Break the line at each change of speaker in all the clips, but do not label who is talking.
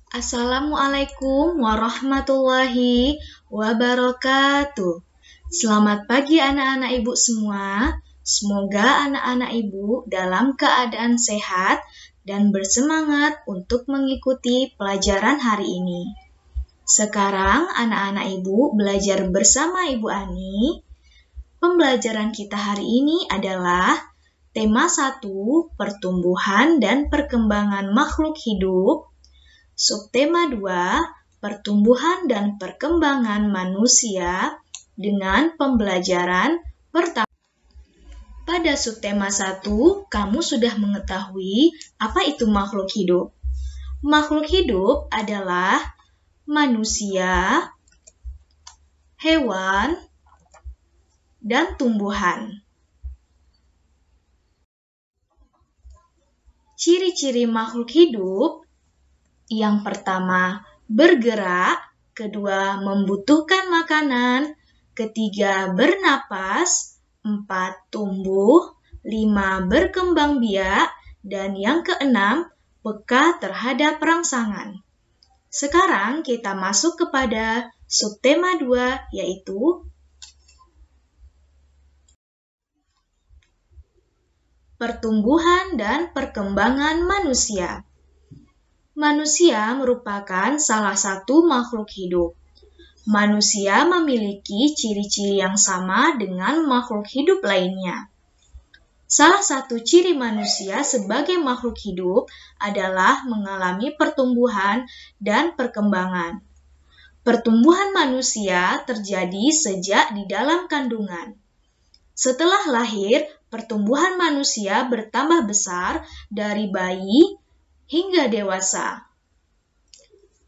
Assalamualaikum warahmatullahi wabarakatuh. Selamat pagi anak-anak ibu semua. Semoga anak-anak ibu dalam keadaan sehat dan bersemangat untuk mengikuti pelajaran hari ini. Sekarang anak-anak ibu belajar bersama Ibu Ani. Pembelajaran kita hari ini adalah tema 1, pertumbuhan dan perkembangan makhluk hidup. Subtema 2, pertumbuhan dan perkembangan manusia dengan pembelajaran pertama. Pada subtema 1, kamu sudah mengetahui apa itu makhluk hidup. Makhluk hidup adalah manusia, hewan, dan tumbuhan. Ciri-ciri makhluk hidup: yang pertama, bergerak. Kedua, membutuhkan makanan. Ketiga, bernapas. 4, tumbuh. 5, berkembang biak. Dan yang keenam, peka terhadap rangsangan. Sekarang kita masuk kepada subtema 2, yaitu pertumbuhan dan perkembangan manusia. Manusia merupakan salah satu makhluk hidup. Manusia memiliki ciri-ciri yang sama dengan makhluk hidup lainnya. Salah satu ciri manusia sebagai makhluk hidup adalah mengalami pertumbuhan dan perkembangan. Pertumbuhan manusia terjadi sejak di dalam kandungan. Setelah lahir, pertumbuhan manusia bertambah besar dari bayi hingga dewasa.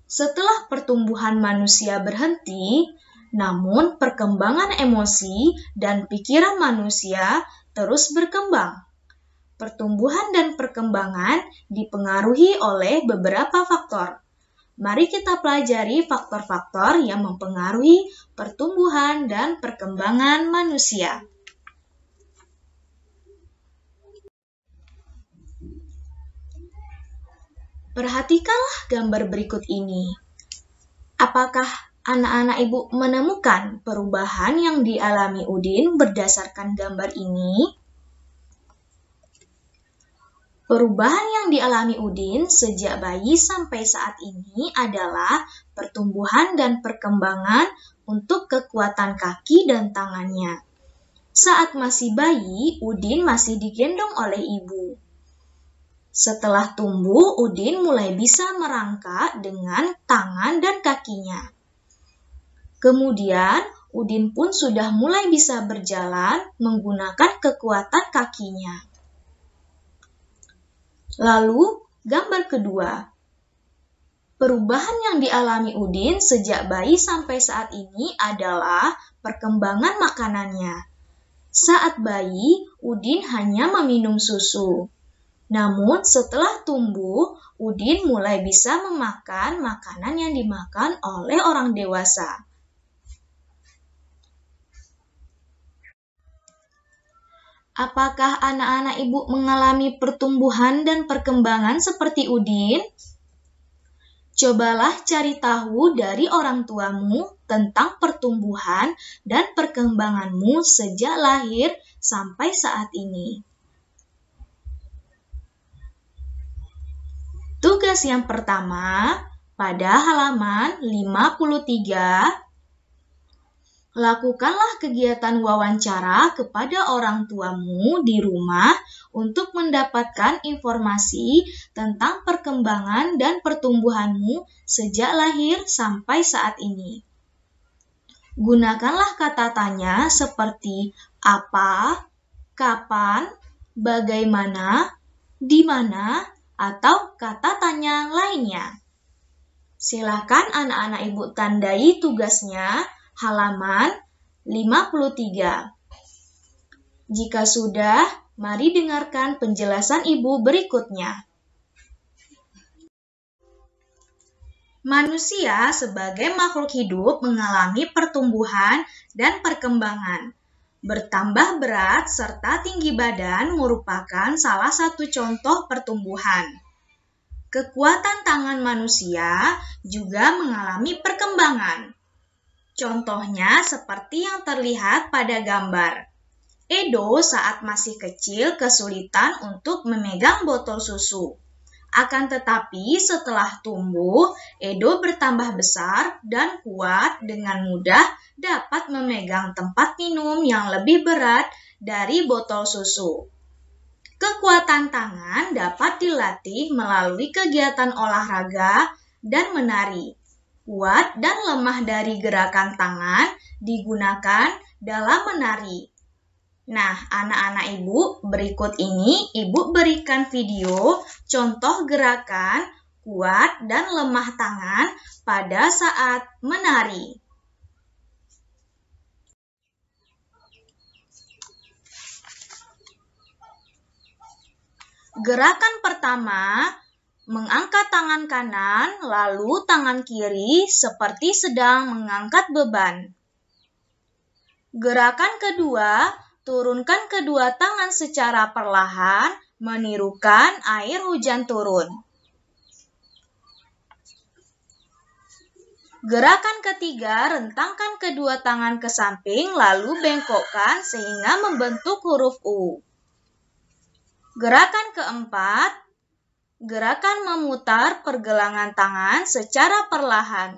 Setelah pertumbuhan manusia berhenti, namun perkembangan emosi dan pikiran manusia terus berkembang. Pertumbuhan dan perkembangan dipengaruhi oleh beberapa faktor. Mari kita pelajari faktor-faktor yang mempengaruhi pertumbuhan dan perkembangan manusia. Perhatikanlah gambar berikut ini. Apakah anak-anak ibu menemukan perubahan yang dialami Udin berdasarkan gambar ini? Perubahan yang dialami Udin sejak bayi sampai saat ini adalah pertumbuhan dan perkembangan untuk kekuatan kaki dan tangannya. Saat masih bayi, Udin masih digendong oleh ibu. Setelah tumbuh, Udin mulai bisa merangkak dengan tangan dan kakinya. Kemudian, Udin pun sudah mulai bisa berjalan menggunakan kekuatan kakinya. Lalu, gambar kedua. Perubahan yang dialami Udin sejak bayi sampai saat ini adalah perkembangan makanannya. Saat bayi, Udin hanya meminum susu. Namun setelah tumbuh, Udin mulai bisa memakan makanan yang dimakan oleh orang dewasa. Apakah anak-anak ibu mengalami pertumbuhan dan perkembangan seperti Udin? Cobalah cari tahu dari orang tuamu tentang pertumbuhan dan perkembanganmu sejak lahir sampai saat ini. Tugas yang pertama, pada halaman 53, lakukanlah kegiatan wawancara kepada orang tuamu di rumah untuk mendapatkan informasi tentang perkembangan dan pertumbuhanmu sejak lahir sampai saat ini. Gunakanlah kata tanya seperti apa, kapan, bagaimana, di mana, atau kata tanya lainnya. Silakan anak-anak ibu tandai tugasnya halaman 53. Jika sudah, mari dengarkan penjelasan ibu berikutnya. Manusia sebagai makhluk hidup mengalami pertumbuhan dan perkembangan. Bertambah berat serta tinggi badan merupakan salah satu contoh pertumbuhan. Kekuatan tangan manusia juga mengalami perkembangan. Contohnya seperti yang terlihat pada gambar. Edo saat masih kecil kesulitan untuk memegang botol susu. Akan tetapi setelah tumbuh, Edo bertambah besar dan kuat dengan mudah dapat memegang tempat minum yang lebih berat dari botol susu. Kekuatan tangan dapat dilatih melalui kegiatan olahraga dan menari. Kuat dan lemah dari gerakan tangan digunakan dalam menari. Nah, anak-anak ibu, berikut ini ibu berikan video contoh gerakan kuat dan lemah tangan pada saat menari. Gerakan pertama, mengangkat tangan kanan, lalu tangan kiri seperti sedang mengangkat beban. Gerakan kedua, turunkan kedua tangan secara perlahan, menirukan air hujan turun. Gerakan ketiga, rentangkan kedua tangan ke samping, lalu bengkokkan sehingga membentuk huruf U. Gerakan keempat, gerakan memutar pergelangan tangan secara perlahan.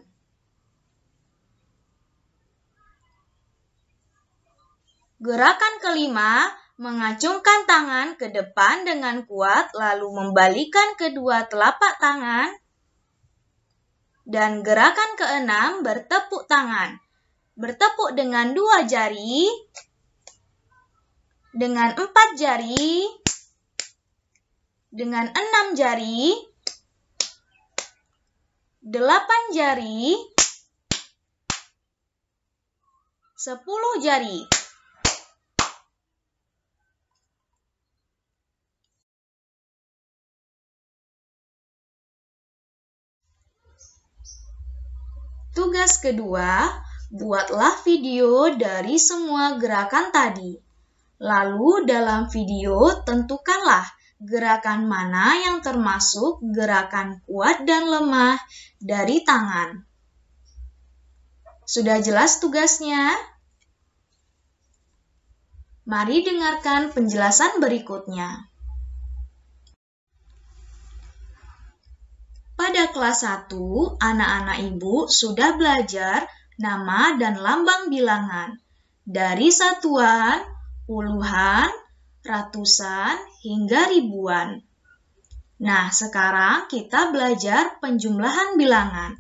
Gerakan kelima, mengacungkan tangan ke depan dengan kuat, lalu membalikan kedua telapak tangan. Dan gerakan keenam, bertepuk tangan. Bertepuk dengan 2 jari, dengan 4 jari, dengan 6 jari, 8 jari, 10 jari. Tugas kedua, buatlah video dari semua gerakan tadi. Lalu dalam video tentukanlah gerakan mana yang termasuk gerakan kuat dan lemah dari tangan. Sudah jelas tugasnya? Mari dengarkan penjelasan berikutnya. Pada kelas 1, anak-anak ibu sudah belajar nama dan lambang bilangan dari satuan, puluhan, ratusan, hingga ribuan. Nah, sekarang kita belajar penjumlahan bilangan.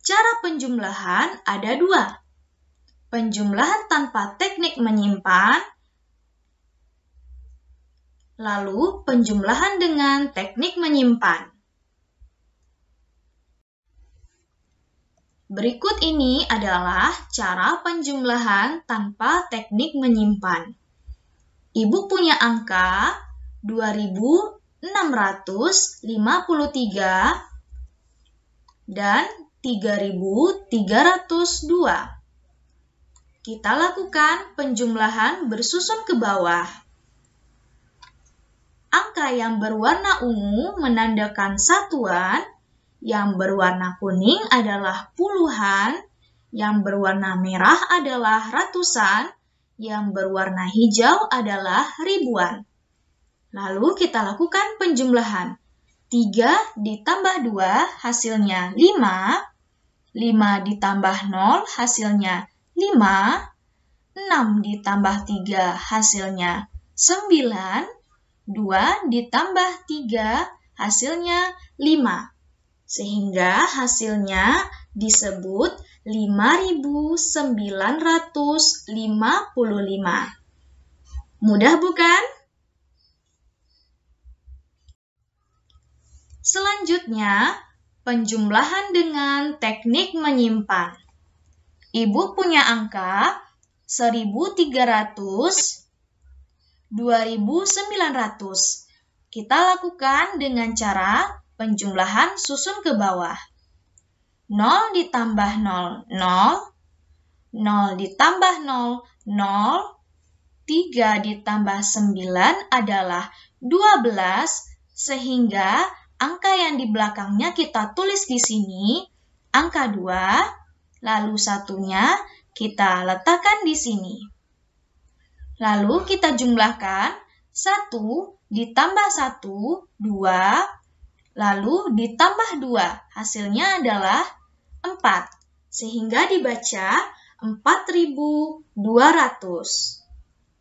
Cara penjumlahan ada 2. Penjumlahan tanpa teknik menyimpan, lalu penjumlahan dengan teknik menyimpan. Berikut ini adalah cara penjumlahan tanpa teknik menyimpan. Ibu punya angka 2.653 dan 3.302. Kita lakukan penjumlahan bersusun ke bawah. Angka yang berwarna ungu menandakan satuan, yang berwarna kuning adalah puluhan, yang berwarna merah adalah ratusan, yang berwarna hijau adalah ribuan. Lalu kita lakukan penjumlahan. 3 ditambah 2 hasilnya 5, 5 ditambah 0 hasilnya 5, 6 ditambah 3 hasilnya 9, 2 ditambah 3 hasilnya 5. Sehingga hasilnya disebut 5.955. Mudah bukan? Selanjutnya, penjumlahan dengan teknik menyimpan. Ibu punya angka 1.300, 2.900. Kita lakukan dengan cara penjumlahan susun ke bawah. 0 ditambah 0, 0. 0 ditambah 0, 0. 3 ditambah 9 adalah 12, sehingga angka yang di belakangnya kita tulis di sini, angka 2, lalu satunya kita letakkan di sini. Lalu kita jumlahkan 1 ditambah 1, 2, lalu ditambah 2. Hasilnya adalah 4. Sehingga dibaca 4.200.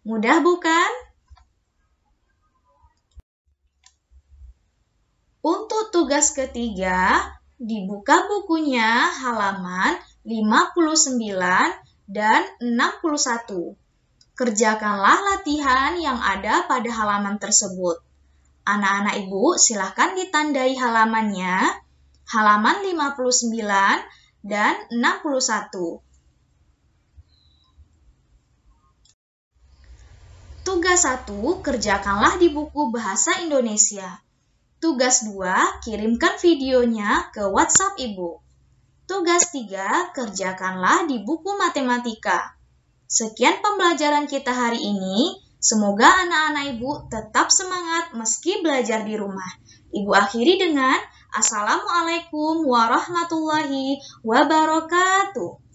Mudah bukan? Untuk tugas ketiga, dibuka bukunya halaman 59 dan 61. Kerjakanlah latihan yang ada pada halaman tersebut. Anak-anak Ibu silahkan ditandai halamannya, halaman 59 dan 61. Tugas 1, kerjakanlah di buku Bahasa Indonesia. Tugas 2, kirimkan videonya ke WhatsApp Ibu. Tugas 3, kerjakanlah di buku matematika. Sekian pembelajaran kita hari ini. Semoga anak-anak Ibu tetap semangat meski belajar di rumah. Ibu akhiri dengan Assalamualaikum warahmatullahi wabarakatuh.